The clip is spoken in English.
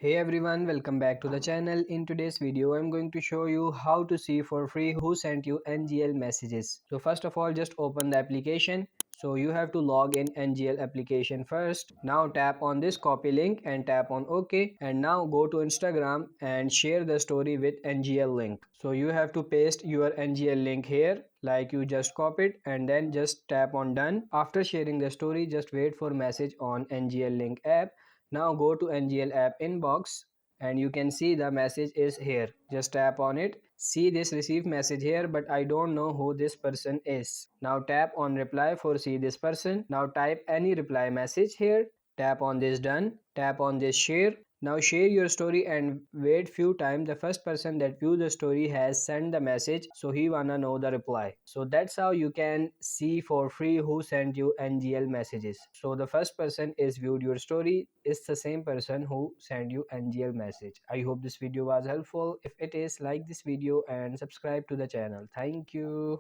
Hey everyone, welcome back to the channel. In today's video, I'm going to show you how to see for free who sent you NGL messages. So first of all, just open the application. So you have to log in NGL application first. Now tap on this copy link and tap on OK. And now go to Instagram and share the story with NGL link. So you have to paste your NGL link here like you just copied and then just tap on done. After sharing the story, just wait for message on NGL link app. Now go to NGL app inbox and you can see the message is here. Just tap on it. See this receive message here, but I don't know who this person is. Now tap on reply for see this person. Now type any reply message here. Tap on this done. Tap on this share. Now share your story and wait few times. The first person that view the story has sent the message, so he wanna know the reply. So that's how you can see for free who sent you NGL messages. So the first person is viewed your story is the same person who sent you NGL message. I hope this video was helpful. If it is, like this video and subscribe to the channel. Thank you.